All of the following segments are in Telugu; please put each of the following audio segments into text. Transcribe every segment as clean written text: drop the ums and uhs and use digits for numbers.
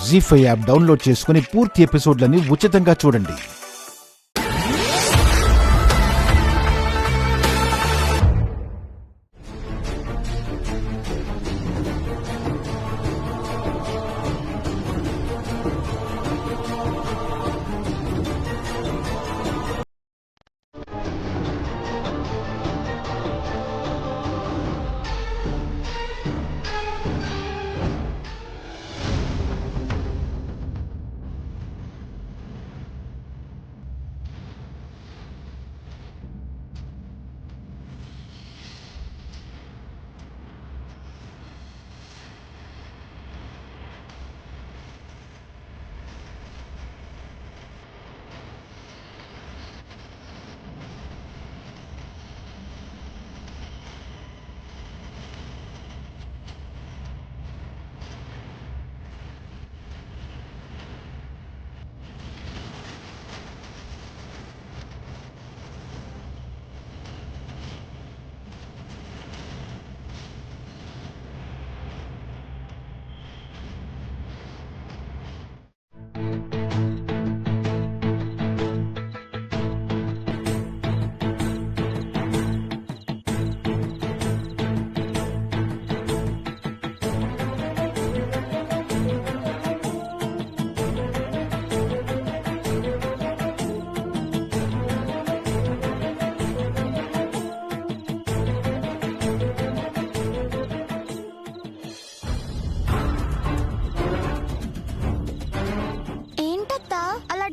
జీ5 యాప్ డౌన్లోడ్ చేసుకుని పూర్తి ఎపిసోడ్లని ఉచితంగా చూడండి.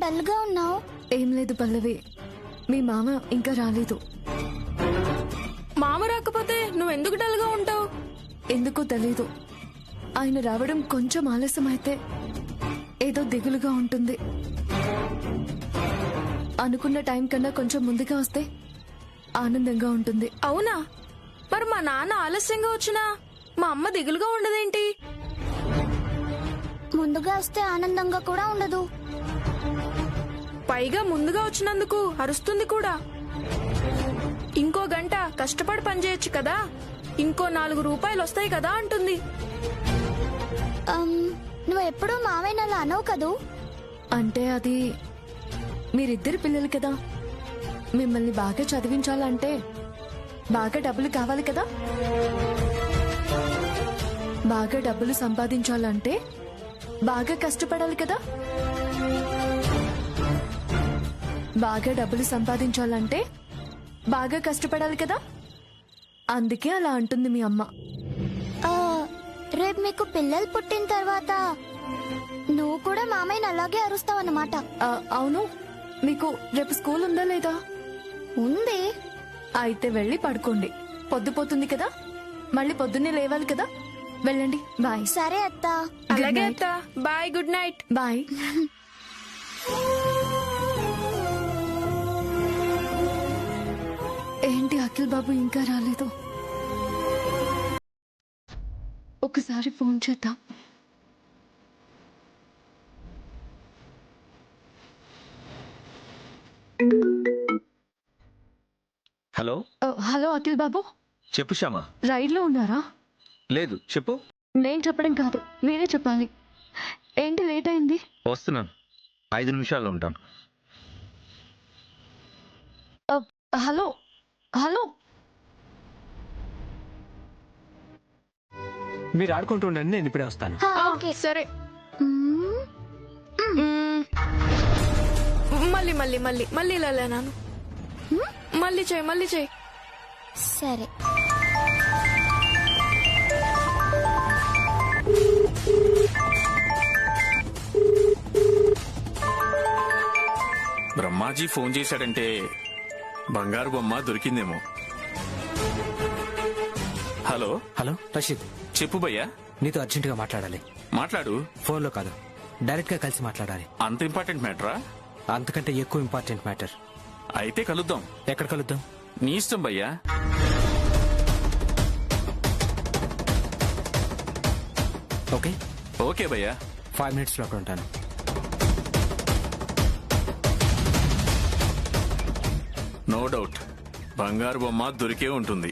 డల్గా ఉన్నావు? ఏం లేదు పల్లవి, మీ మామ ఇంకా రాలేదు. మామ రాకపోతే నువ్వెందుకు డల్గా ఉంటావు? ఎందుకో తెలీదు, ఆయన రావడం కొంచెం ఆలస్యం అయితే ఏదో దిగులుగా ఉంటుంది. అనుకున్న టైం కన్నా కొంచెం ముందుగా వస్తే ఆనందంగా ఉంటుంది. అవునా? మరి మా నాన్న ఆలస్యంగా వచ్చినా మా అమ్మ దిగులుగా ఉండదేంటి? ముందుగా వస్తే ఆనందంగా కూడా ఉండదు. పైగా ముందుగా వచ్చినందుకు అరుస్తుంది కూడా. ఇంకో గంట కష్టపడి పనిచేయచ్చు కదా, ఇంకో 4 రూపాయలు వస్తాయి కదా అంటుంది. నువ్వు ఎప్పుడూ మావయ్య అలా అనవు కదూ? అంటే అది మీరిద్దరు పిల్లలు కదా, మిమ్మల్ని బాగా చదివించాలంటే బాగా డబ్బులు కావాలి కదా, బాగా డబ్బులు సంపాదించాలంటే బాగా కష్టపడాలి కదా, బాగా డబ్బులు సంపాదించాలంటే బాగా కష్టపడాలి కదా, అందుకే అలా అంటుంది మీ అమ్మ. రేపు మీకు పిల్లలు పుట్టిన తర్వాత నువ్వు కూడా మామయ్యని అలాగే అరుస్తావు అన్నమాట. అవును, మీకు రేపు స్కూల్ ఉందా లేదా? ఉంది. అయితే వెళ్ళి పడుకోండి, పొద్దుపోతుంది కదా, మళ్ళీ పొద్దున్నే లేవాలి కదా. వెళ్ళండి, బాయ్. సరే అత్త. అలాగే అత్త, బాయ్, గుడ్ నైట్. బాయ్. ఏంటి అఖిల్ బాబు ఇంకా రాలేదు? ఒకసారి ఫోన్ చేద్దాం. హలో. హలో అఖిల్ బాబు. చెప్పు శ్యామా. రైల్లో ఉన్నారా? లేదు, చెప్పు. నేను చెప్పడం కాదు, మీరే చెప్పాలి. ఏంటి లేట్ అయింది? వస్తున్నాను, 5 నిమిషాల్లో ఉంటాను. Hello hello. మీరు ఆడుకుంటూ ఉండండి, నేను ఇప్పుడే వస్తాను. ఓకే సరే. మళ్ళీ మళ్ళీ మళ్ళీ మళ్ళీ ఇలా లేనాను. మళ్ళీ చేయి. సరే. బ్రహ్మాజీ ఫోన్ చేశాడంటే బంగారు బొమ్మ దొరికిందేమో. హలో. హలో రషీద్, చెప్పు భయ్యా. నీతో అర్జెంటుగా మాట్లాడాలి. మాట్లాడు. ఫోన్లో కాదు, డైరెక్ట్ గా కలిసి మాట్లాడాలి. అంత ఇంపార్టెంట్ మ్యాటరా? అంతకంటే ఎక్కువ ఇంపార్టెంట్ మ్యాటర్. అయితే కలుద్దాం. ఎక్కడ కలుద్దాం? నీ ఇష్టం భయ్యా. ఓకే ఓకే భయ్యా. 5 minutes లో అక్కడ ఉంటాను. నో డౌట్, బంగారు బొమ్మ దొరికే ఉంటుంది.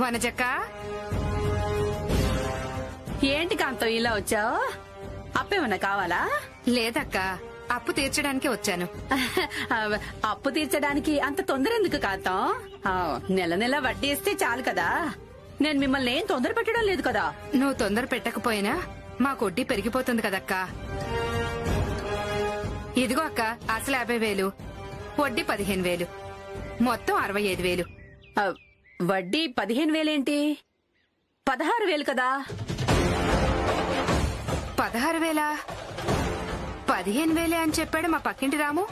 వనజక్క, మొత్తం ఇలా వచ్చావు? అప్పేమన్నా కావాలా? లేదక్క, అప్పు తీర్చడానికి వచ్చాను. అప్పు తీర్చడానికి అంత తొందర ఎందుకు కాతాం? నెల నెల వడ్డీ ఇస్తే చాలు కదా. నేను మిమ్మల్ని ఏం తొందర పెట్టడం లేదు కదా. నువ్వు తొందర పెట్టకపోయినా మా వడ్డీ పెరిగిపోతుంది కదక్క. ఇదిగో అక్క, అసలు 50,000, వడ్డీ 15,000, మొత్తం 65,000. వడ్డీ 15,000 ఏంటి? 16,000 కదా. 16,000? 15,000 అని చెప్పాడు మా పక్కింటి రాము.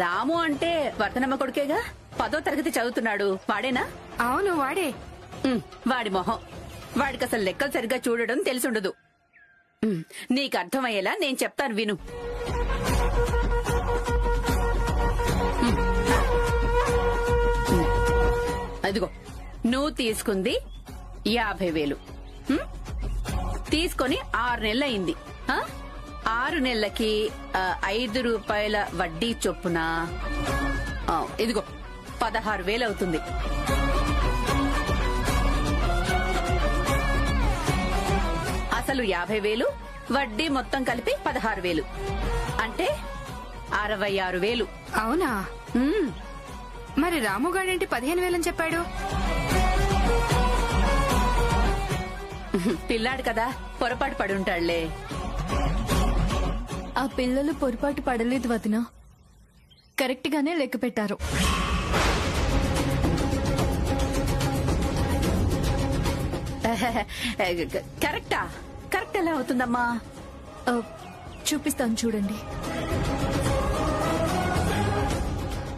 రాము అంటే వర్ధనమ్మ కొడుకేగా, 10వ తరగతి చదువుతున్నాడు. వాడేనా? అవును, వాడే. వాడి మొహం. వాడికి అసలు లెక్కలు సరిగ్గా చూడడం తెలిసుండదు. నీకు అర్థమయ్యేలా నేను చెప్తాను, విను. అదిగో, నువ్వు తీసుకుంది 50,000. తీసుకొని 6 నెలలయింది. 6 నెలలకి 5 రూపాయల వడ్డీ చొప్పున ఇదిగో 16,000 అవుతుంది. అసలు 50,000, వడ్డీ మొత్తం కలిపి 16,000, అంటే 66,000. అవునా? మరి రాముగాడేంటి 15,000 అని చెప్పాడు? పిల్లాడు కదా, పొరపాటు పడి ఉంటాడులే. ఆ పిల్లలు పొరపాటు పడలేదు వదినా, కరెక్ట్ గానే లెక్క పెట్టారు. కరెక్టా? కరెక్ట్ ఎలా అవుతుందమ్మా? చూపిస్తాను చూడండి.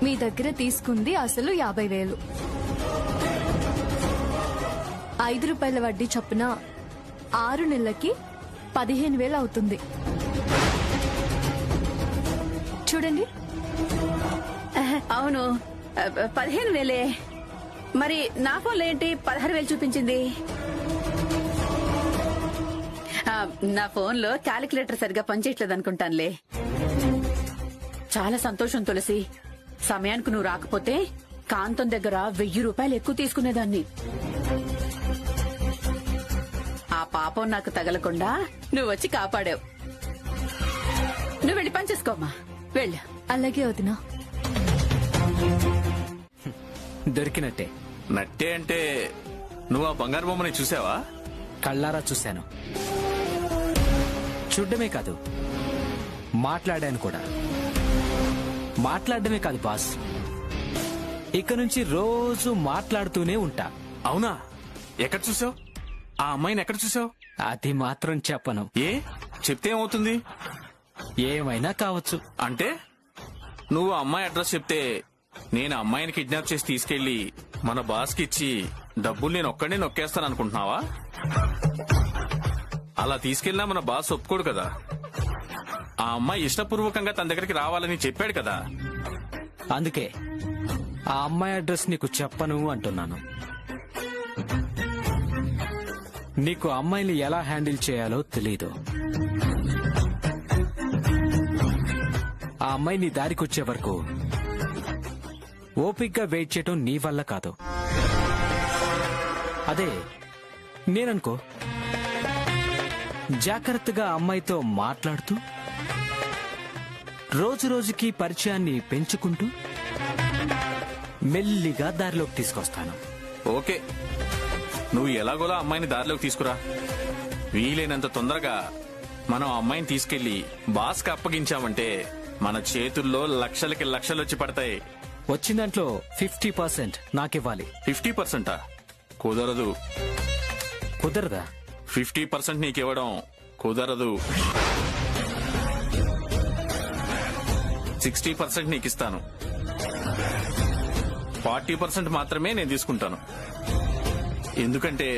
మీ దగ్గర తీసుకుంది అసలు 50,000, 5 రూపాయల వడ్డీ చొప్పున 6 నెలలకి 15,000 అవుతుంది. చూడండి. అవును, 15,000. మరి నా ఫోన్లో ఏంటి 16,000 చూపించింది? నా ఫోన్లో క్యాలిక్యులేటర్ సరిగా పనిచేయట్లేదు అనుకుంటానులే. చాలా సంతోషం తులసి. సమయానికి నువ్వు రాకపోతే కాంతం దగ్గర 1,000 రూపాయలు ఎక్కువ తీసుకునేదాన్ని. ఆ పాపం నాకు తగలకుండా నువ్వు వచ్చి కాపాడావు. నువ్వు వెళ్ళి పని చేసుకోమ్మా, వెళ్ళు. అలాగే వదినా. దొరికినట్టే. నట్టే అంటే నువ్వు ఆ బంగారు బొమ్మని చూసావా? కళ్ళారా చూశాను. చూడ్డమే కాదు, మాట్లాడాను కూడా. మాట్లాడడమే కాదు బాస్, ఇక నుంచి రోజు మాట్లాడుతూనే ఉంటా. అవునా? ఎక్కడ చూసావు? ఆ అమ్మాయిని ఎక్కడ చూసావు? అది మాత్రం చెప్పను. ఏ చెప్తే ఏమవుతుంది? ఏమైనా కావచ్చు. అంటే నువ్వు ఆ అమ్మాయి అడ్రస్ చెప్తే నేను ఆ అమ్మాయిని కిడ్నాప్ చేసి తీసుకెళ్లి మన బాస్ కి ఇచ్చి డబ్బులు నేను ఒక్కడే నొక్కేస్తాను అనుకుంటున్నావా? అలా తీసుకెళ్లినా మన బాస్ ఒప్పుకోడు కదా. ఆ అమ్మాయి ఇష్టపూర్వకంగా తన దగ్గరికి రావాలని చెప్పాడు కదా. అందుకే ఆ అమ్మాయి అడ్రస్ నీకు చెప్పను అంటున్నాను. నీకు అమ్మాయిని ఎలా హ్యాండిల్ చేయాలో తెలీదు. ఆ అమ్మాయి నీ దారికొచ్చే వరకు ఓపిగ్గా వెయిట్ చేయటం నీ వల్ల కాదు. అదే నేననుకో, జాగ్రత్తగా అమ్మాయితో మాట్లాడుతూ రోజు రోజుకి పరిచయాన్ని పెంచుకుంటూ మెల్లిగా దారిలోకి తీసుకొస్తాను. ఓకే, నువ్వు ఎలాగోలా అమ్మాయిని దారిలోకి తీసుకురా. వీలైనంత తొందరగా మనం అమ్మాయిని తీసుకెళ్లి బాస్కి అప్పగించామంటే మన చేతుల్లో లక్షలకి లక్షలు వచ్చి పడతాయి. వచ్చిన దాంట్లో 50% నాకివ్వాలి. 50%? కుదరదు. కుదరదా? 50% నీకివ్వడం కుదరదు. 60% నీకిస్తాను. 40% మాత్రమే నేను తీసుకుంటాను. ఎందుకంటే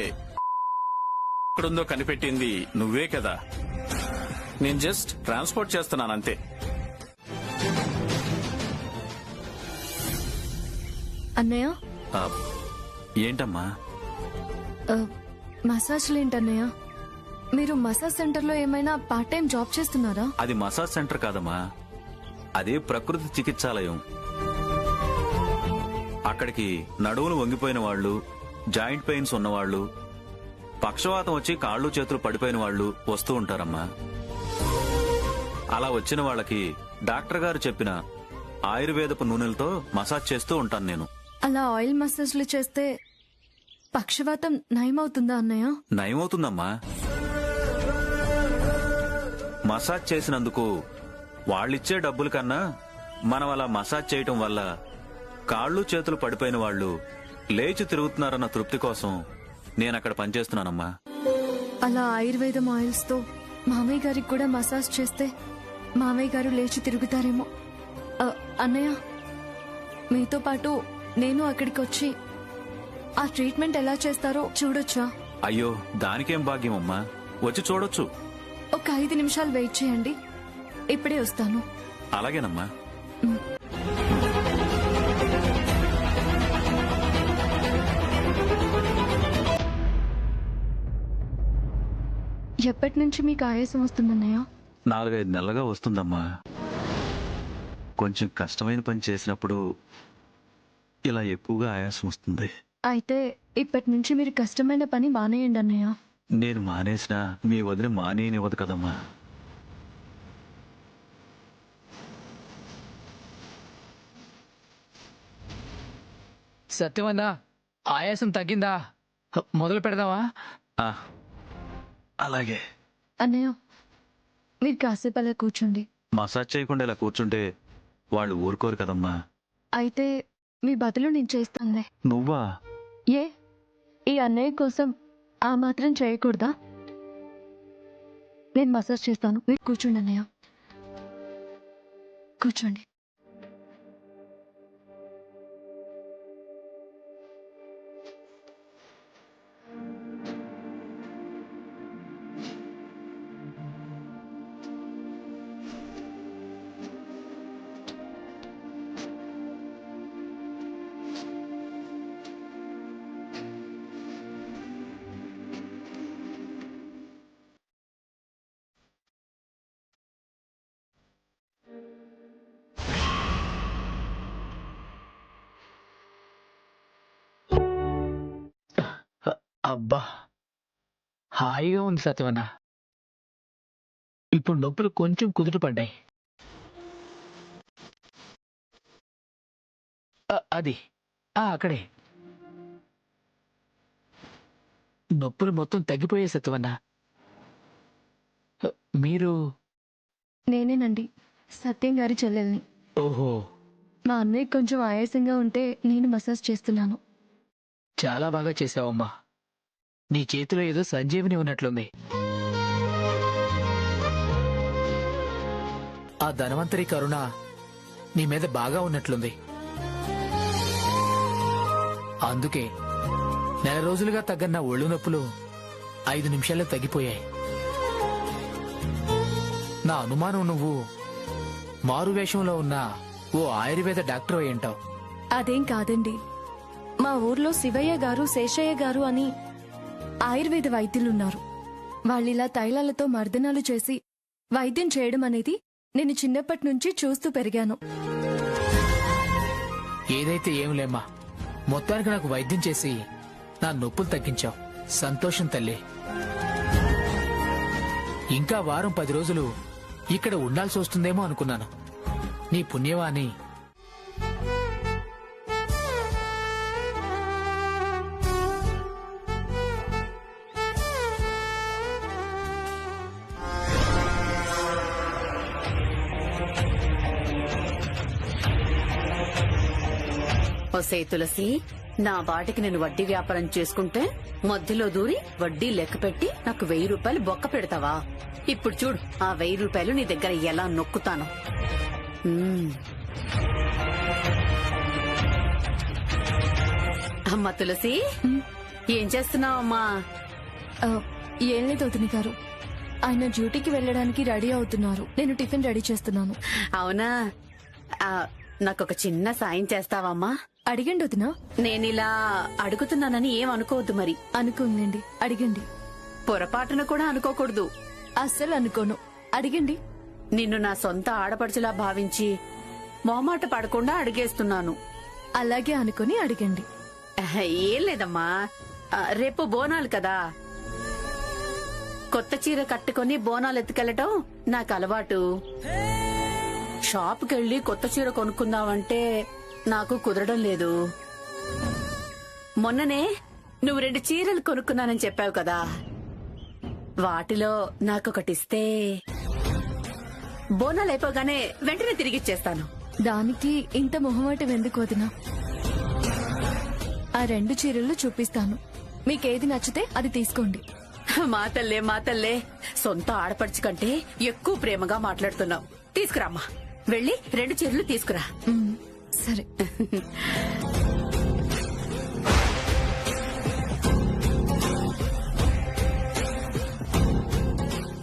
ఎక్కడుందో కనిపెట్టింది నువ్వే కదా. నేను జస్ట్ ట్రాన్స్పోర్ట్ చేస్తున్నాను అంతే. అన్నయ్య, ఏంటమ్మా? మసాజ్లేంటన్నయ్య? మీరు మసాజ్ సెంటర్లో ఏమైనా పార్ట్ టైం జాబ్ చేస్తున్నారా? అది మసాజ్ సెంటర్ కాదమ్మా, అదే ప్రకృతి చికిత్సాలయం. అక్కడికి నడువులు వంగిపోయిన వాళ్ళు, జాయింట్ పెయిన్స్ ఉన్నవాళ్లు, పక్షవాతం వచ్చి కాళ్ళు చేతులు పడిపోయిన వాళ్ళు వస్తూ ఉంటారమ్మా. అలా వచ్చిన వాళ్ళకి డాక్టర్ గారు చెప్పిన ఆయుర్వేదపు నూనెలతో మసాజ్ చేస్తూ ఉంటాను నేను. అలా ఆయిల్ మసాజ్లు చేస్తే పక్షవాతం నయమవుతుందా అన్నయ్య? నయమవుతుందమ్మా. మసాజ్ చేసినందుకు వాళ్ళిచ్చే డబ్బుల కన్నా మనం అలా మసాజ్ చేయటం వల్ల కాళ్ళు చేతులు పడిపోయిన వాళ్ళు లేచి తిరుగుతున్నారన్న తృప్తి కోసం నేనక్కడ పనిచేస్తున్నానమ్మా. అలా ఆయుర్వేదం ఆయిల్స్ తో మామయ్య గారికి కూడా మసాజ్ చేస్తే మామయ్య గారు లేచి తిరుగుతారేమో. అన్నయ్య, మీతో పాటు నేను అక్కడికి వచ్చి ఆ ట్రీట్మెంట్ ఎలా చేస్తారో చూడొచ్చా? అయ్యో, దానికేం భాగ్యమమ్మా, వచ్చి చూడొచ్చు. ఒక 5 నిమిషాలు వెయిట్ చేయండి, ఇప్పుడే వస్తాను. అలాగేనమ్మా. ఎప్పటి నుంచి మీకు ఆయాసం వస్తుందన్నయ్య? 4-5 నెలలుగా వస్తుందమ్మా. కొంచెం కష్టమైన పని చేసినప్పుడు ఇలా ఎక్కువగా ఆయాసం వస్తుంది. అయితే ఇప్పటి నుంచి మీరు కష్టమైన పని మానేయండి అన్నయ్య. నేను మానేసినా మీ వదిన మానేయనివ్వదు కదమ్మా. సత్యమన్నా, ఆయాసం తగ్గిందా? మొదలు పెడదామా? అలాగే. అన్నయ్య, మీరు కాసేపు అలా కూర్చోండి. మసాజ్ చేయకుండా ఇలా కూర్చుంటే వాళ్ళు ఊరుకోరు కదమ్మా. అయితే మీ బదులు నేను చేస్తానులే. నువ్వా? ఏ, ఈ అన్నయ్య కోసం ఆ మాత్రం చేయకూడదా? నేను మసాజ్ చేస్తాను, మీరు కూర్చోండి అన్నయ్య, కూర్చోండి. అబ్బా, హాయిగా ఉంది సత్యమన్న. ఇప్పుడు నొప్పులు కొంచెం కుదుట పడ్డాయి. అది అక్కడే నొప్పులు మొత్తం తగ్గిపోయాయి సత్యమన్న. మీరు? నేనేనండి, సత్యం గారి చెల్లెల్ని. ఓహో. మా అన్నయ్య కొంచెం ఆయాసంగా ఉంటే నేను మసాజ్ చేస్తున్నాను. చాలా బాగా చేసావమ్మా. నీ చేతిలో ఏదో సంజీవిని ఉన్నట్లుంది. ఆ ధనవంతరి కరుణ నీ మీద బాగా ఉన్నట్లుంది. అందుకే నెల రోజులుగా తగ్గన్న ఒళ్ళు నొప్పులు 5 నిమిషాల్లో తగ్గిపోయాయి. నా అనుమానం, నువ్వు మారు వేషంలో ఉన్న ఓ ఆయుర్వేద డాక్టర్ అయ్యింటావు. అదేం కాదండి, మా ఊర్లో శివయ్య గారు, శేషయ్య గారు అని ఆయుర్వేద వైద్యులున్నారు. వాళ్ళిలా తైలాలతో మర్దనాలు చేసి వైద్యం చేయడం అనేది నేను చిన్నప్పటి నుంచి చూస్తూ పెరిగాను. ఏదైతే ఏంలేమ్మా, మొత్తానికి నాకు వైద్యం చేసి నా నొప్పులు తగ్గించావు. సంతోషం తల్లి. ఇంకా వారం 10 రోజులు ఇక్కడ ఉండాల్సి వస్తుందేమో అనుకున్నాను. నీ పుణ్యవాణి. ఒసే తులసి, నా బాటికి నేను వడ్డీ వ్యాపారం చేసుకుంటే మధ్యలో దూరి వడ్డీ లెక్క పెట్టి నాకు 1000 రూపాయలు బొక్క పెడతావా? ఇప్పుడు చూడు, ఆ 1000 రూపాయలు నీ దగ్గర ఎలా నొక్కుతాను. అమ్మా తులసి, ఏం చేస్తున్నావమ్మా? ఏం లేదు వదిన గారు, ఆయన డ్యూటీకి వెళ్ళడానికి రెడీ అవుతున్నారు. నేను టిఫిన్ రెడీ చేస్తున్నాను. అవునా? నాకొక చిన్న సాయం చేస్తావమ్మా? అడిగండి వదిన. నేనిలా అడుగుతున్నానని ఏం అనుకోవద్దు మరి. అనుకోండి, అడిగండి. పొరపాటున కూడా అనుకోకూడదు. అస్సలు అనుకోను, అడిగండి. నిన్ను నా సొంత ఆడపడుచులా భావించి మొహమాట పడకుండా అడిగేస్తున్నాను. అలాగే అనుకుని అడిగండి. ఏం లేదమ్మా, రేపు బోనాలు కదా, కొత్త చీర కట్టుకొని బోనాలు ఎత్తుకెళ్ళటం నాకు అలవాటు. షాపుకెళ్ళి కొత్త చీర కొనుక్కుందామంటే నాకు కుదరడం లేదు. మొన్ననే నువ్వు 2 చీరలు కొనుక్కున్నానని చెప్పావు కదా, వాటిలో నాకొకటిస్తే బోనాలు అయిపోగానే వెంటనే తిరిగిచ్చేస్తాను. దానికి ఇంత మొహమాటం ఎందుకు వదినా? ఆ 2 చీరలు చూపిస్తాను, మీకేది నచ్చితే అది తీసుకోండి. మాతల్లే సొంత ఆడపడుచు కంటే ఎక్కువ ప్రేమగా మాట్లాడుతున్నావు. తీసుకురామ్మా, వెళ్ళి 2 చీరలు తీసుకురా. సరే.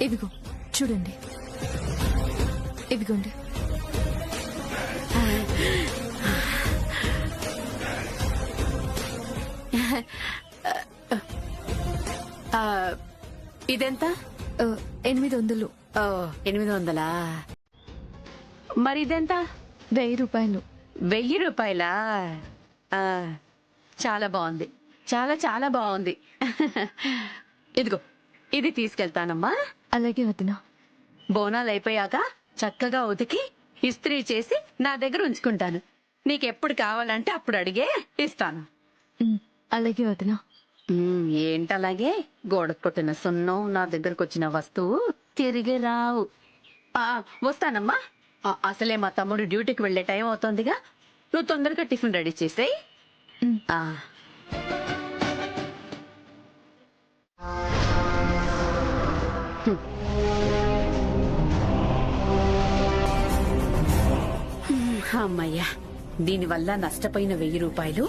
ఇవిగో చూడండి, ఇవిగోండి. ఇదెంత? 800. 800. మరి ఇదెంత? 1000 రూపాయలు. 1000 రూపాయలా? చాలా బాగుంది, చాలా బాగుంది. ఇదిగో, ఇది తీసుకెళ్తానమ్మా. అలాగే వదినా. బోనాలు అయిపోయాక చక్కగా ఉతికి ఇస్త్రీ చేసి నా దగ్గర ఉంచుకుంటాను. నీకెప్పుడు కావాలంటే అప్పుడు అడిగే ఇస్తాను. అలాగే వదినా. ఏంటలాగే? గోడకు కొట్టిన సున్నం నా దగ్గరకు వచ్చిన వస్తువు తిరిగి రావు. వస్తానమ్మా. అసలే మా తమ్ముడు డ్యూటీకి వెళ్లే టైం అవుతోందిగా, నువ్వు తొందరగా టిఫిన్ రెడీ చేసేయ్. అమ్మయ్యా, దీనివల్ల నష్టపోయిన 1000 రూపాయలు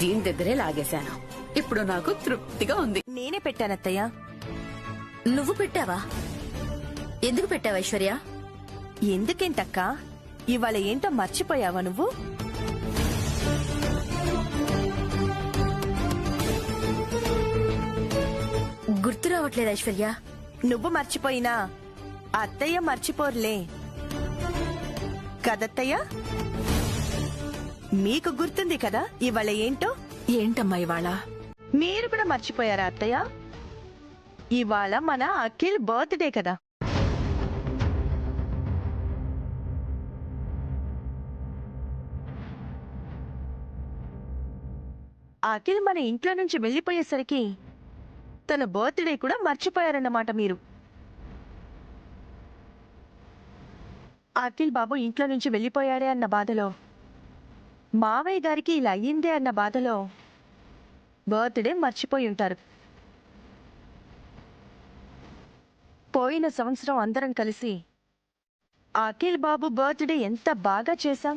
దీని దగ్గరే లాగేశాను. ఇప్పుడు నాకు తృప్తిగా ఉంది. నేనే పెట్టానత్తయ్య. నువ్వు పెట్టావా? ఎందుకు పెట్టావా ఐశ్వర్య? ఎందుకేంటక్క, ఇవాళ ఏంటో మర్చిపోయావా నువ్వు? గుర్తు రావట్లేదు ఐశ్వర్య. నువ్వు మర్చిపోయినా అత్తయ్య మర్చిపోర్లే కదత్తయ్య. మీకు గుర్తుంది కదా ఇవాళ ఏంటో? ఏంటమ్మా ఇవాళ? మీరు కూడా మర్చిపోయారా అత్తయ్య? ఇవాళ మన అఖిల్ బర్త్డే కదా. అఖిల్ మన ఇంట్లో నుంచి వెళ్లిపోయేసరికి తన బర్త్డే కూడా మర్చిపోయారన్నమాట మీరు. అఖిల్ బాబు ఇంట్లో నుంచి వెళ్లిపోయాడే అన్న బాధలో, మావయ్య గారికి ఇలా అయ్యిందే అన్న బాధలో బర్త్డే మర్చిపోయి ఉంటారు. పోయిన సంవత్సరం అందరం కలిసి అఖిల్ బాబు బర్త్డే ఎంత బాగా చేశాం.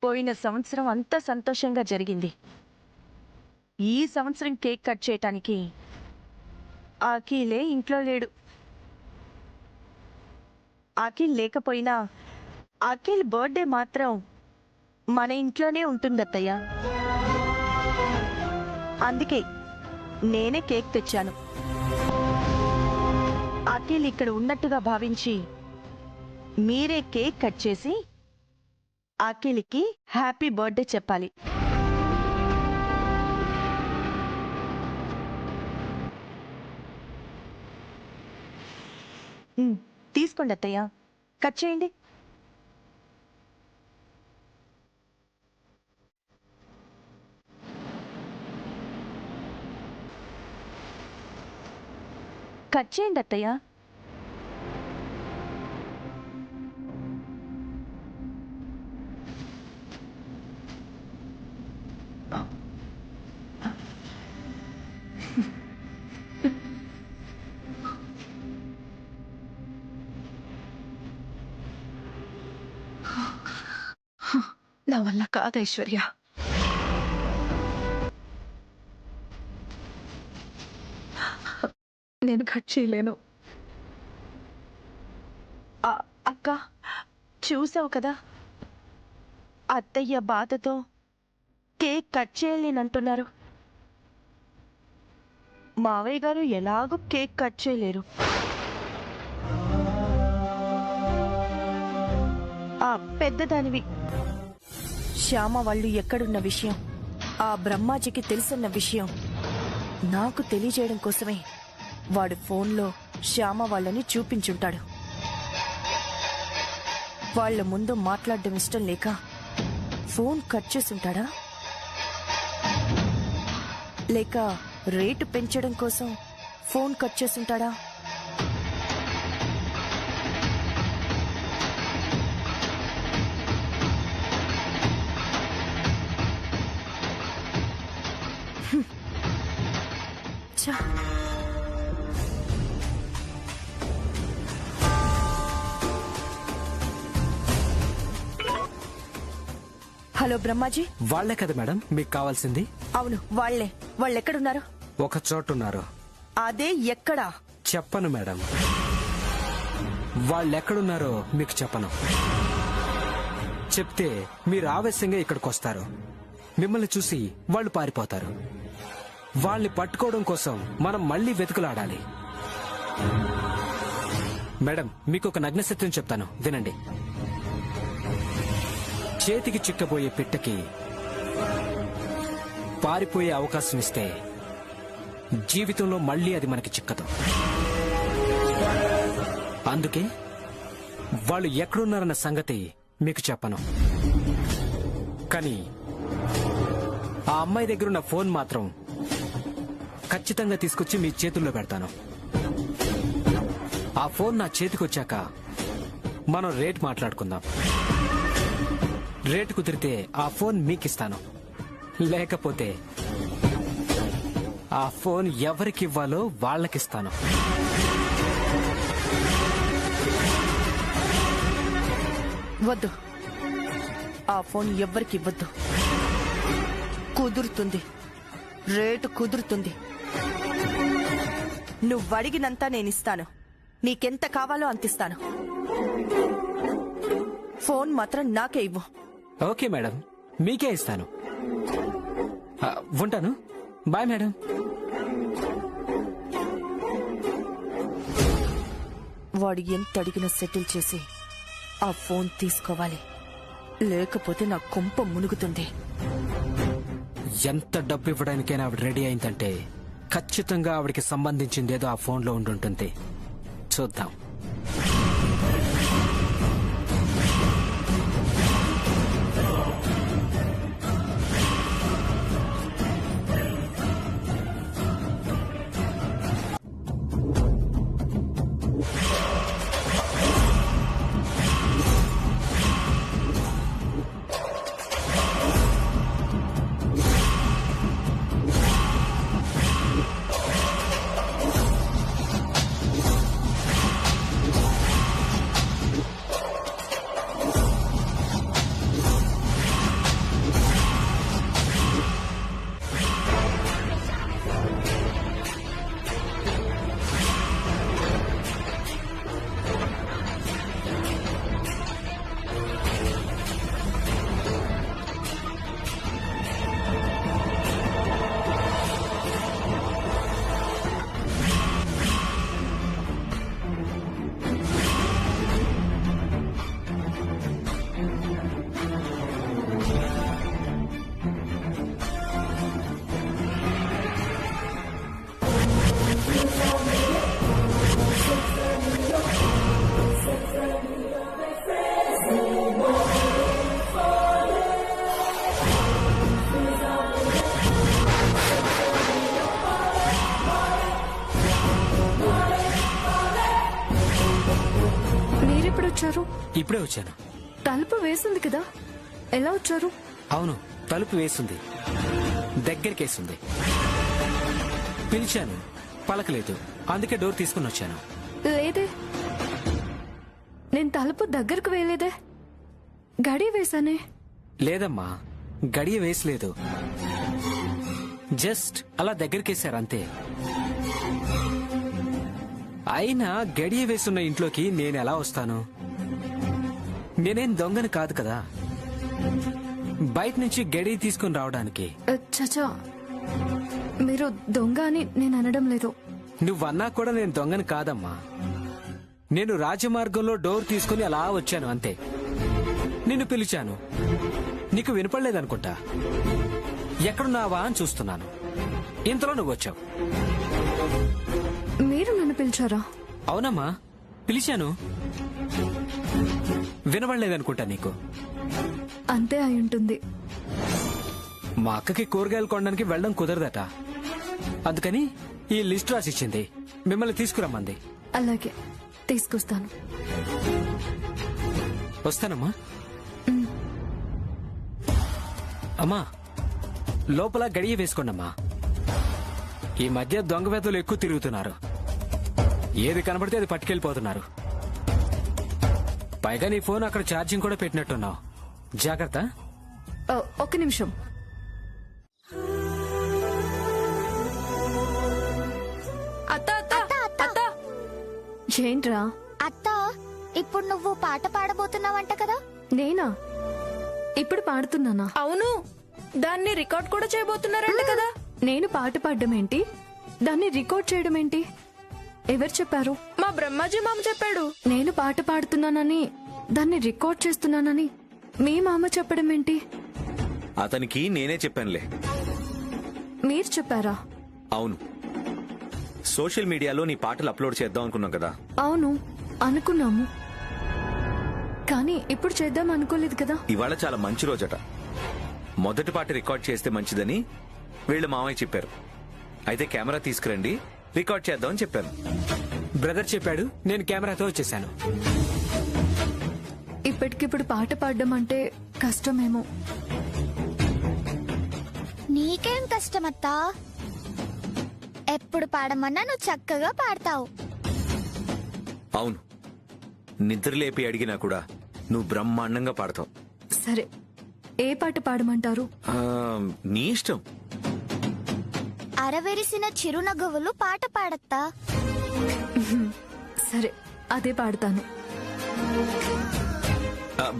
పోయిన సంవత్సరం అంత సంతోషంగా జరిగింది. ఈ సంవత్సరం కేక్ కట్ చేయటానికి అఖిలే ఇంట్లో లేడు. అఖిల్ లేకపోయినా అఖిల్ బర్త్డే మాత్రం మన ఇంట్లోనే ఉంటుందత్తయ్య. అందుకే నేనే కేక్ తెచ్చాను. అఖిల్ ఇక్కడ ఉన్నట్టుగా భావించి మీరే కేక్ కట్ చేసి అఖిల్కి హ్యాపీ బర్త్డే చెప్పాలి. తీసుకోండి అత్తయ్య, కట్ చేయండి. కట్ చేయండి అత్తయ్య. నా వల్ల కాదు ఐశ్వర్య. నేను కట్ చేయలేను. అక్క, చూసావు కదా, అత్తయ్య బాధతో కేక్ కట్ చేయలేనంటున్నారు. మావయ్య గారు ఎలాగూ కేక్ కట్ చేయలేరు. పెద్దదానివి, శ్యామ వాళ్ళు ఎక్కడున్న విషయం ఆ బ్రహ్మాజీకి తెలిసిన విషయం నాకు తెలియజేయడం కోసమే వాడు ఫోన్లో శ్యామ వాళ్ళని చూపించుంటాడు. వాళ్ళ ముందు మాట్లాడడం ఇష్టం లేక ఫోన్ కట్ చేసుంటాడా, లేక రేటు పెంచడం కోసం ఫోన్ కట్ చేసుంటాడా? ఛ! హలో బ్రహ్మాజీ. వాళ్లే కదా మేడం మీకు కావాల్సింది? అవును వాళ్లే. వాళ్ళెక్కడున్నారు? ఒక చోటున్నారు. అదే ఎక్కడా? చెప్పను మేడం. వాళ్ళెక్కడున్నారో మీకు చెప్పను. చెప్తే మీరు ఆవేశంగా ఇక్కడికి వస్తారు. మిమ్మల్ని చూసి వాళ్ళు పారిపోతారు. వాళ్ళని పట్టుకోవడం కోసం మనం మళ్ళీ వెతుకులాడాలి. మేడం మీకు ఒక నగ్న సత్యం చెప్తాను, వినండి. చేతికి చిక్కబోయే పిట్టకి పారిపోయే అవకాశం ఇస్తే జీవితంలో మళ్ళీ అది మనకి చిక్కదు. అందుకే వాళ్ళు ఎక్కడున్నారన్న సంగతి మీకు చెప్పను. కానీ ఆ అమ్మాయి దగ్గరున్న ఫోన్ మాత్రం ఖచ్చితంగా తీసుకొచ్చి మీ చేతుల్లో పెడతాను. ఆ ఫోన్ నా చేతికి వచ్చాక మనం రేట్ మాట్లాడుకుందాం. రేటు కుదిరితే ఆ ఫోన్ మీకిస్తాను, లేకపోతే ఆ ఫోన్ ఎవరికివ్వాలో వాళ్ళకిస్తాను. వద్దు, ఆ ఫోన్ ఎవ్వరికివ్వద్దు. కుదురుతుంది, రేటు కుదురుతుంది. నువ్వడిగినంత నేనిస్తాను. నీకెంత కావాలో అంతిస్తాను. ఫోన్ మాత్రం నాకే ఇవ్వు. ఓకే మేడం, మీకే ఇస్తాను. ఉంటాను. Bye madam. వాడు ఎంత అడిగినా సెటిల్ చేసి ఆ ఫోన్ తీసుకోవాలి, లేకపోతే నా కొంప మునుగుతుంది. ఎంత డబ్బు ఇవ్వడానికైనా ఆవిడ రెడీ అయిందంటే ఖచ్చితంగా ఆవిడకి సంబంధించిందేదో ఆ ఫోన్లో ఉండుంటుంది. చూద్దాం. వచ్చారు? ఇప్పుడే వచ్చాను. తలుపు వేసింది కదా, ఎలా వచ్చారు? అవును, తలుపు వేసింది, దగ్గరికేసింది. పిలిచాను, పలకలేదు, అందుకే డోర్ తీసుకుని వచ్చాను. లేదే, నేను తలుపు దగ్గరకు వేయలేదే, గడియ వేశానే. లేదమ్మా, గడియ వేసలేదు, జస్ట్ అలా దగ్గరికేశారంతే. అయినా గడియ వేసున్న ఇంట్లోకి నేను ఎలా వస్తాను? నేనేం దొంగని కాదు కదా, బయట నుంచి గడియ తీసుకుని రావడానికి. చచా, మీరు దొంగ అని నేను అనడం లేదు. నువ్వన్నా కూడా నేను దొంగని కాదమ్మా. నేను రాజమార్గంలో డోర్ తీసుకుని అలా వచ్చాను అంతే. నిన్ను పిలిచాను, నీకు వినపడలేదనుకుంటా. ఎక్కడున్నావా అని చూస్తున్నాను. ఇంతలో నువ్వు వచ్చావు. మీరు నన్ను పిలిచారా? అవునమ్మా, పిలిచాను. వినబడలేదనుకుంటా నీకు. అంతే అయి ఉంటుంది. మా అక్కకి కూరగాయలు కొనడానికి వెళ్ళడం కుదరదట. అందుకని ఈ లిస్ట్ రాసిచ్చింది, మిమ్మల్ని తీసుకురమ్మంది. అలాగే, తీసుకొస్తాను. వస్తానమ్మా. అమ్మా, లోపల గడియ వేసుకోండమ్మా. ఈ మధ్య దొంగ వేతలు ఎక్కువ తిరుగుతున్నారు. ఏది కనబడితే అది పట్టుకెళ్ళిపోతున్నారు. పైగా నీ ఫోన్ అక్కడ ఛార్జింగ్ కూడా పెట్టినట్టున్నావు. జాగ్రత్త. ఒక్క నిమిషం. అత్త అత్త అత్త, ఏంట్రా? అత్త, ఇప్పుడు నువ్వు పాట పాడబోతున్నావంట కదా? నేనా? ఇప్పుడు పాడుతున్నానా? అవును, దాన్ని రికార్డ్ కూడా చేయబోతున్నారంట కదా? నేను పాట పాడడం ఏంటి, దాన్ని రికార్డ్ చేయడం ఏంటి? ఎవరు చెప్పారు? మా బ్రహ్మాజీ మామ చెప్పాడు. నేను పాట పాడుతున్నానని, దాన్ని రికార్డ్ చేస్తున్నానని మీ మామ చెప్పడం ఏంటి? అతనికి నేనే చెప్పానులే. మీరు చెప్పారా? అవును, సోషల్ మీడియాలో నీ పాటలు అప్లోడ్ చేద్దాం అనుకున్నాం కదా. అవును, అనుకున్నాము. కానీ ఇప్పుడు చేద్దాం అనుకోలేదు కదా. ఇవాళ చాలా మంచి రోజట. మొదటి పాట రికార్డ్ చేస్తే మంచిదని వీళ్ళు మామయ్య చెప్పారు. అయితే కెమెరా తీసుకురండి, రికార్డ్ చేద్దామని చెప్పాను. బ్రదర్ చెప్పాడు, నేను కెమెరాతో వచ్చేసాను. ఇప్పటికిప్పుడు పాట పాడడం అంటే కష్టమేమో. నీకేం కష్టమత్తా? ఎప్పుడు పాడమన్నా నువ్వు చక్కగా పాడతావు. అవును, నిద్ర లేపి అడిగినా కూడా నువ్వు బ్రహ్మాండంగా పాడతావు. సరే, ఏ పాట పాడమంటారు? నీ ఇష్టం. అరవెరిసిన చిరునగవులు పాట పాడత్తా. సరే, అదే పాడతాను.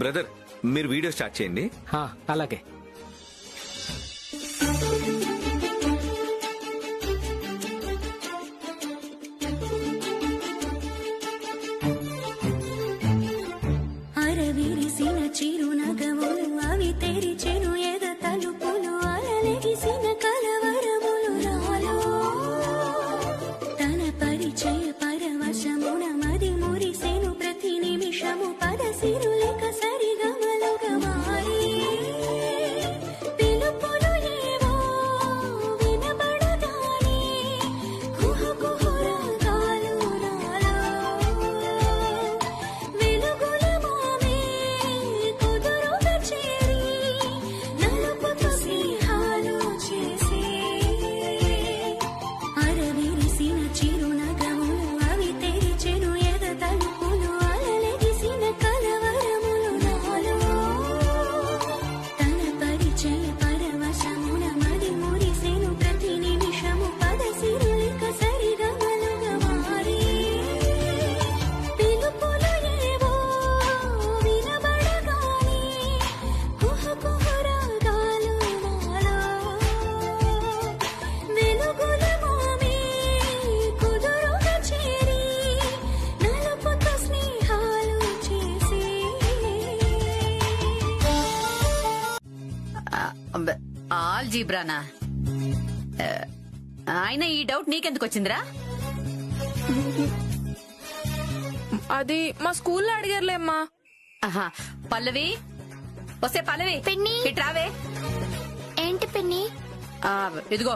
బ్రదర్, మీరు వీడియో స్టార్ట్ చేయండి. అలాగే. అరవిరిసిన చిరునగవులు అవి తెరిచెను ఎద తలుపులు అలలెగిసిన కలవరములు రాలో తన పరిచయ పరవశమున మది మురిసెను ప్రతి నిమిషము పదసిరు లేక సరిగమలుగా మారి పిలుపులు ఏవో వినబడగానే కుహ కుహురాగాలు నాలో వెలుగుల మోమే కుదురుగా చేరి నలుపుతూ స్నేహాలు చేసి అరవిరిసిన చిరునగవులు అవి తెరిచెను ఎద తలుపులు అలలెగిసిన కలవరములు నాలో తన పరిచయ పరవశమున మది మురిసెను ప్రతి నిమిషము పదసిరులిక సరిగమలుగా మారి పిలుపులు ఏవో వినబడగానే కుహ కుహురాగాలు నాలో వెలుగుల మోమే కుదురుగా చేరి నలుపుతూ స్నేహాలు చేసి ఆల్జీబ్రానా? ఆయన ఈ డౌట్ నీకెందుకు వచ్చిందిరా? అది మా స్కూల్లో అడిగారులేమ్మా. ఆహా, పల్లవి వస్తే పల్లవి పిన్ని. ఇట్రావే. ఏంటి పిన్ని? ఇదిగో,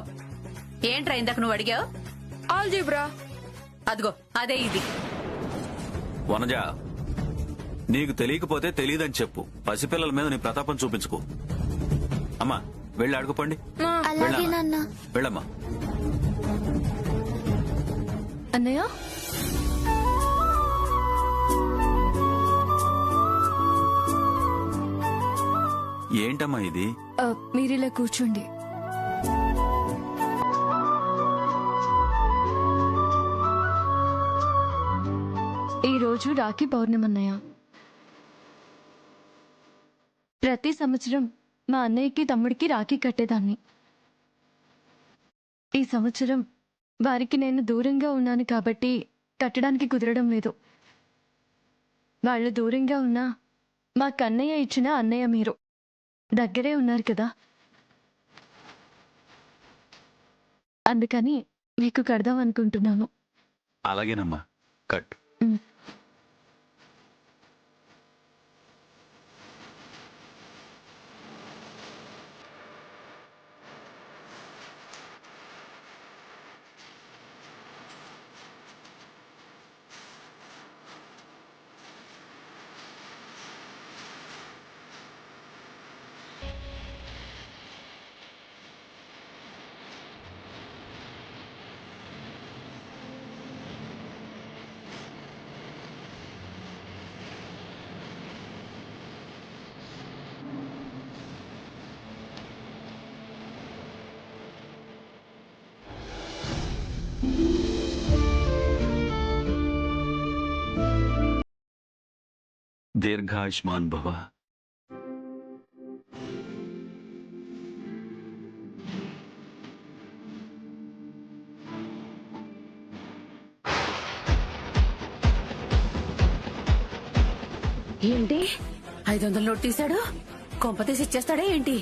ఏంట్రా ఇందాక నువ్వు అడిగావు? ఆల్జీబ్రా. అదిగో అదే ఇది. వనజ, నీకు తెలియకపోతే తెలియదని చెప్పు. పసిపిల్లల మీద నీ ప్రతాపం చూపించుకో. అమ్మా, వెళ్ళి ఆడుకోపండి. అలాగే నాన్న. వెళ్ళమ్మా. అన్నయ్య, ఏంటమ్మా ఇది? మీరిలా కూర్చోండి. ఈ రోజు రాఖీ పౌర్ణమి అన్నయ్య. ప్రతి సంవత్సరం మా అన్నయ్యకి తమ్ముడికి రాఖీ కట్టేదాన్ని. ఈ సంవత్సరం వారికి నేను దూరంగా ఉన్నాను కాబట్టి కట్టడానికి కుదరడం లేదు. వాళ్ళు దూరంగా ఉన్నా మా కన్నయ్య ఇచ్చిన అన్నయ్య మీరు దగ్గరే ఉన్నారు కదా. అందుకని మీకు కడదాం అనుకుంటున్నాను. అలాగేనమ్మా, కట్. దీర్ఘాయుష్మాన్ భవ. ఏంటి 500 నోట్ తీశాడు? కొంప తీసి ఇచ్చేస్తాడా ఏంటి?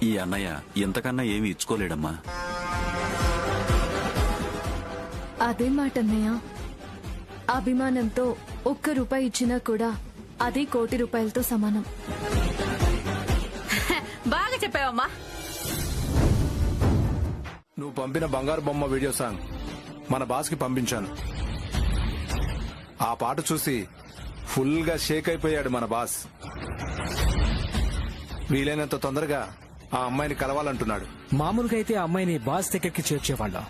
ఈ అన్నయ్య ఇంతకన్నా ఏమి ఇచ్చుకోలేడమ్మా. అదే మాట అన్నయ్య. అభిమానంతో ₹1 ఇచ్చినా కూడా అది ₹1,00,00,000తో సమానం. బాగా చెప్పావమ్మా. నువ్వు పంపిన బంగారు బొమ్మ వీడియో సాంగ్ మన బాస్ కి పంపించాను. ఆ పాట చూసి ఫుల్ గా షేక్ అయిపోయాడు మన బాస్. వీలైనంత తొందరగా ఆ అమ్మాయిని కలవాలంటున్నాడు. మామూలుగా అయితే ఆ అమ్మాయిని బాస్ దగ్గరికి చేర్చేవాళ్ళం,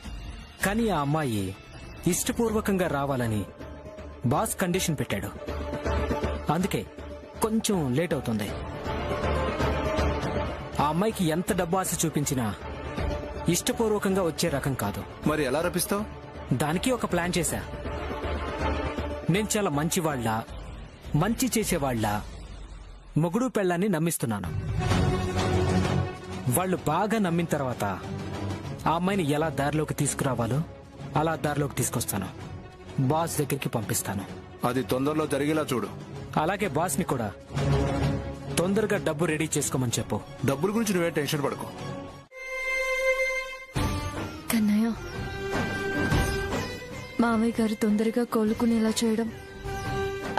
కానీ ఆ అమ్మాయి ఇష్టపూర్వకంగా రావాలని బాస్ కండిషన్ పెట్టాడు. అందుకే కొంచెం లేట్ అవుతుంది. ఆ అమ్మాయికి ఎంత డబ్బు ఆశ చూపించినా ఇష్టపూర్వకంగా వచ్చే రకం కాదు. మరి ఎలా రప్పిస్తావు? దానికి ఒక ప్లాన్ చేశా. నేను చాలా మంచివాళ్ల, మంచి చేసేవాళ్ల మొగుడు పెళ్ళాన్ని నమ్మిస్తున్నాను. వాళ్ళు బాగా నమ్మిన తర్వాత ఆ అమ్మాయిని ఎలా దారిలోకి తీసుకురావాలో అలా దారిలోకి తీసుకొస్తాను. బాస్ దగ్గరికి పంపిస్తాను. అది తొందరలో జరిగేలా చూడు. అలాగే బాస్ ని కూడా తొందరగా డబ్బు రెడీ చేసుకోమని చెప్పు. డబ్బుల గురించి నువ్వే టెన్షన్ పడుకో. కన్నయ్య, మామయ్య గారు తొందరగా కోలుకునేలా చేయడం,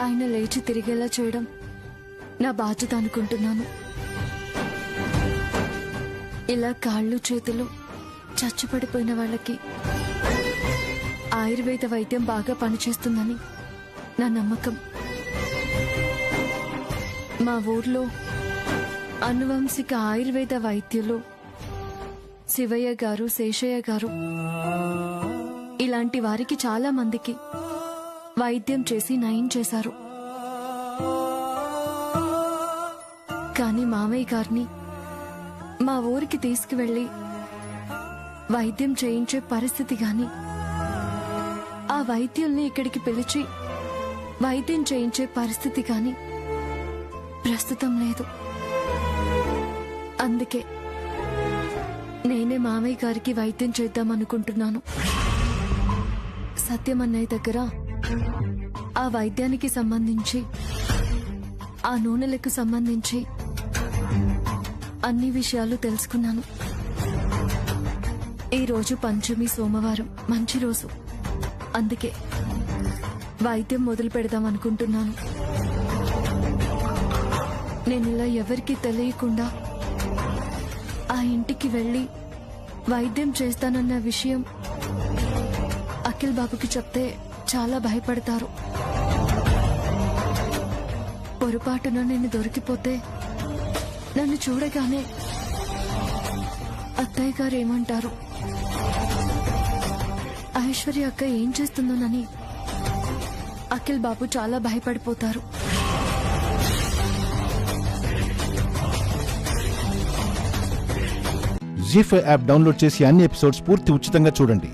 ఆయన లేచి తిరిగేలా చేయడం నా బాధ్యత అనుకుంటున్నాను. ఇలా కాళ్ళు చేతులు చచ్చుపడిపోయిన వాళ్ళకి ఆయుర్వేద వైద్యం బాగా పనిచేస్తుందని నా నమ్మకం. మా ఊర్లో అనువంశిక ఆయుర్వేద వైద్యులు శివయ్య గారు, శేషయ్య గారు ఇలాంటి వారికి చాలా మందికి వైద్యం చేసి నయం చేశారు. కానీ మామయ్య గారిని మా ఊరికి తీసుకువెళ్లి వైద్యం చేయించే పరిస్థితి గాని, ఆ వైద్యుల్ని ఇక్కడికి పిలిచి వైద్యం చేయించే పరిస్థితి గాని ప్రస్తుతం లేదు. అందుకే నేనే మామయ్య గారికి వైద్యం చేద్దామనుకుంటున్నాను. సత్యమన్నయ్య దగ్గర ఆ వైద్యానికి సంబంధించి, ఆ నూనెలకు సంబంధించి అన్ని విషయాలు తెలుసుకున్నాను. ఈ రోజు పంచమి, సోమవారం మంచి రోజు. అందుకే వైద్యం మొదలు పెడదాం అనుకుంటున్నాను. నేను ఇలా ఎవరికీ తెలియకుండా ఆ ఇంటికి వెళ్లి వైద్యం చేస్తానన్న విషయం అఖిల్ బాబుకి చెప్తే చాలా భయపడతారు. పొరపాటున నేను దొరికిపోతే నన్ను చూడగానే అత్తయ్య గారు ఏమంటారు, ఐశ్వర్య అక్క ఏం చేస్తుందోనని అఖిల్ బాబు చాలా భయపడిపోతారు. జీ5 యాప్ డౌన్లోడ్ చేసి అన్ని ఎపిసోడ్స్ పూర్తి ఉచితంగా చూడండి.